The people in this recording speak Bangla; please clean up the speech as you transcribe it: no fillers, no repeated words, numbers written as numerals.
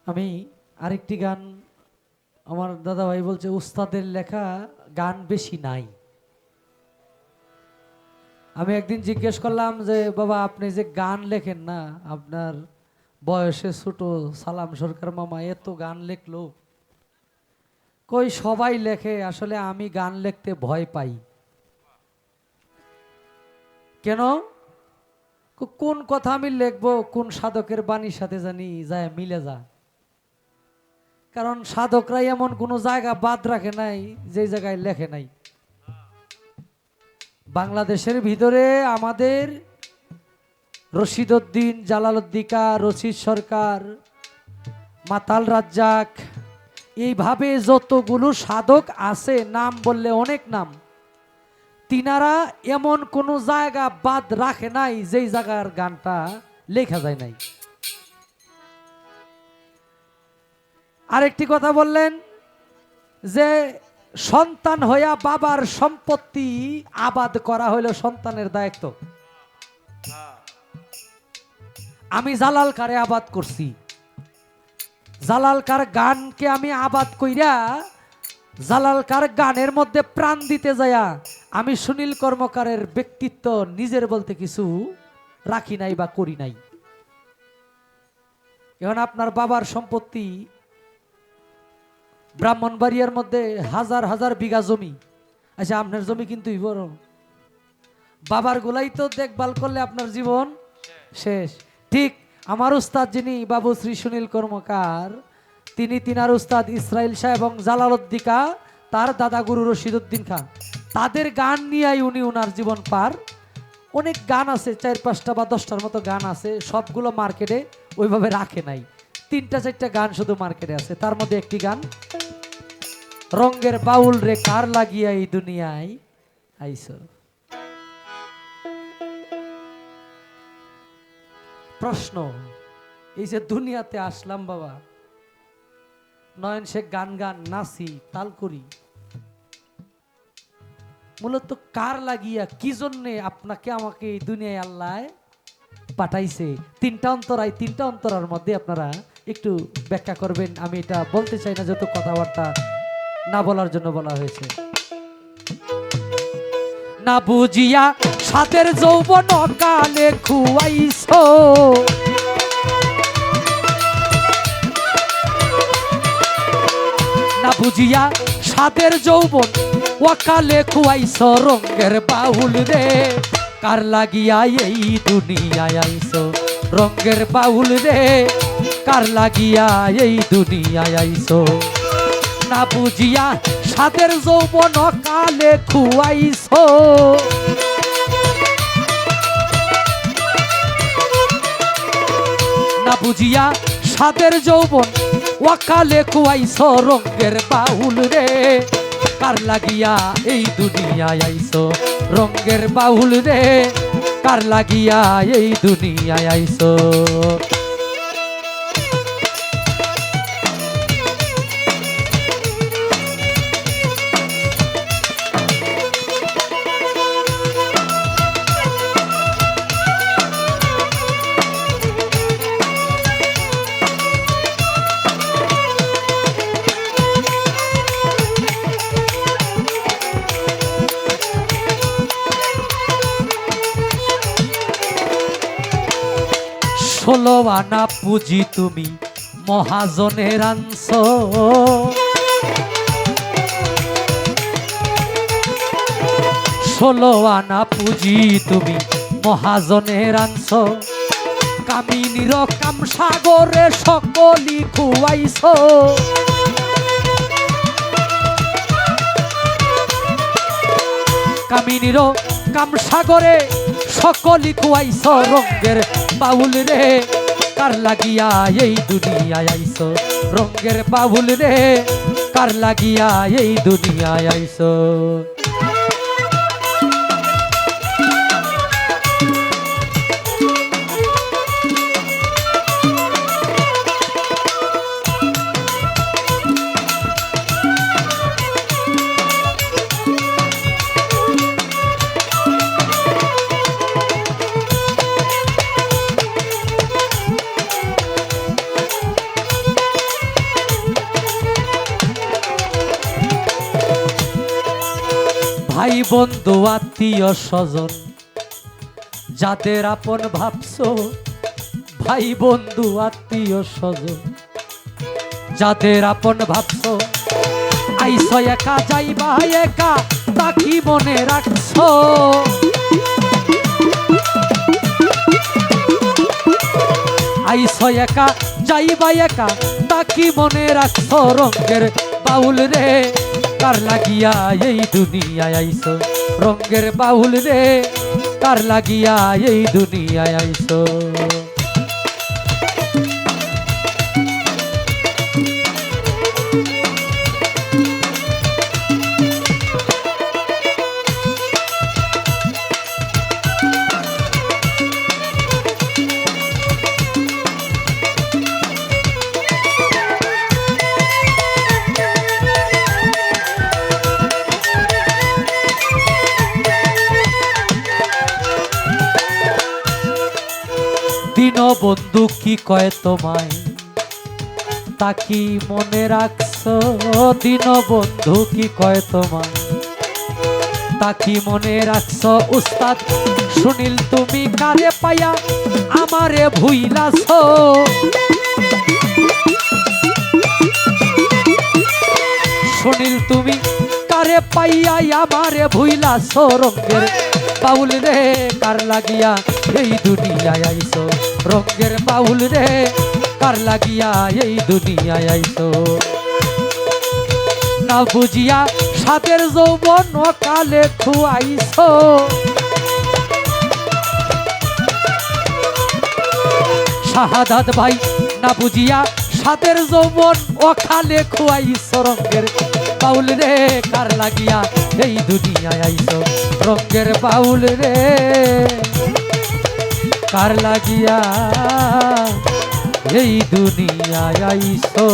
আমি আরেকটি গান আমার দাদা ভাই বলছে উস্তাদের লেখা গান বেশি নাই। আমি একদিন জিজ্ঞেস করলাম যে বাবা আপনি যে গান লেখেন না, আপনার বয়সে ছোট সালাম সরকার মামা এত গান লেখলো, কই সবাই লেখে, আসলে আমি গান লিখতে ভয় পাই। কেন? কোন কথা আমি লিখবো, কোন সাধকের বাণীর সাথে জানি যায় মিলে যা। কারণ সাধকরাই এমন কোনো জায়গা বাদ রাখে নাই যে জায়গায় লেখে নাই। বাংলাদেশের ভিতরে আমাদের রশিদউদ্দিন, জালালউদ্দিকা, রশিদ সরকার, মাতাল রাজ্জাক, এইভাবে যতগুলো সাধক আছে নাম বললে অনেক নাম, তিনারা এমন কোনো জায়গা বাদ রাখে নাই যেই জায়গার গানটা লেখা যায় নাই। আরেকটি কথা বললেন যে সন্তান হইয়া বাবার সম্পত্তি আবাদ করা হইল সন্তানের দায়িত্ব। আমি জালাল কারে আবাদ করছি, জালাল কার গানকে আমি আবাদ কইরা জালাল কার গানের মধ্যে প্রাণ দিতে যায়া আমি সুনীল কর্মকারের ব্যক্তিত্ব নিজের বলতে কিছু রাখি নাই বা করি নাই। এখন আপনার বাবার সম্পত্তি ব্রাহ্মণবাড়িয়ার মধ্যে হাজার হাজার বিঘা জমি, আচ্ছা আপনার জমি কিন্তু বড়, বাবার গুলাই তো দেখভাল করলে আপনার জীবন শেষ। ঠিক আমার উস্তাদ যিনি বাবু শ্রী সুনীল কর্মকার, তিনি তিনার উস্তাদ ইসরাইল শাহ এবং জালালউদ্দিকা তার দাদা গুরু রশিদউদ্দিন খান, তাদের গান নিয়েই উনি ওনার জীবন পার। অনেক গান আছে, 4-5টা বা 10টার মতো গান আছে, সবগুলো মার্কেটে ওইভাবে রাখে নাই। 3-4টা গান শুধু মার্কেটে আছে, তার মধ্যে একটি গান রঙ্গের বাউল রে কার লাগিয়া এই দুনিয়ায় আইছো। প্রশ্ন, এই যে দুনিয়াতে আসলাম বাবা, নয়ন শেখ গান গান নাচি তাল করি, মূলত কার লাগিয়া কি জন্যে আপনাকে আমাকে এই দুনিয়ায় আল্লাহ পাঠাইছে? 3টা অন্তরায়, 3টা অন্তরার মধ্যে আপনারা একটু ব্যাখ্যা করবেন। আমি এটা বলতে চাই না, যত কথাবার্তা না বলার জন্য বলা হয়েছে। না বুঝিয়া সাতের যৌবন কালে খুয়াইছো, না বুঝিয়া সাতের যৌবন ওয়াকালে খুয়াইছো, রঙ্গের বাউল রে কার লাগিয়া এই দুনিয়ায় আইছো, রঙ্গের বাউল রে কার লাগিয়া এই দুনিয়ায় আইছো। না বুঝিয়া সাতের যৌবন কালে খুয়াইছো, না বুঝিয়া সাতের যৌবন ওয়াকালে খুয়াইছো, রঙ্গের বাউল রে কার লাগিয়া এই দুনিয়ায় আইছো, রঙ্গের বাউল রে কার লাগিয়া এই দুনিয়ায় আইছো। ষোলো আনা পুঁজি তুমি মহাজনের আনছো, ষোলো আনা পুঁজি তুমি মহাজনের আনছো, কামিনীর কাম সাগরে সকলি খুয়াইছো, কামিনীর কাম সাগরে সকলি খুয়াইছো, রঙ্গের বাউল রে কার লাগিয়া এই দুনিয়ায় আইছো, রঙ্গের বাউল রে কার লাগিয়া এই দুনিয়ায় আইছো। ভাই বন্ধু আত্মীয় স্বজন যাদের আপন ভাবছো, ভাই বন্ধু আত্মীয় স্বজন যাদের আপন ভাবছো, আইসো একা যাইবা একা তা কি মনে রাখছো? আইসো একা যাইবা একা তা কি মনে রাখছো? রঙের বাউল রে কার লাগিয়া এই দুনিয়ায় আইসো, রঙের বাউল রে কার লাগিয়া এই দুনিয়ায় আইসো। দীনবন্ধু কি কয় তোমায় তা কি মনে রাখছো? দীনবন্ধু কি কয় তোমায় তা কি মনে রাখছো? উস্তাদ সুনীল তুমি কারে পাইয়া আমারে ভুইলাছো? সুনীল তুমি কারে পাইয়া আমারে ভুইলাছো? রঙের বাউল রে কার লাগিয়া এই দুনিয়ায় আইসো, রঙের বাউল রে কার লাগিয়া এই দুনিয়ায় আইসো। না বুঝিয়া সাদের যৌবন কালে খুয়াইছো, শাহাদাত ভাই না বুঝিয়া সাদের যৌবন অকালে খুয়াইছো। রঙের বাউল রে কার লাগিয়া এই দুনিয়ায় আইসো, রঙের বাউল রে কার লাগিয়া এই দুনিয়ায় আইসো।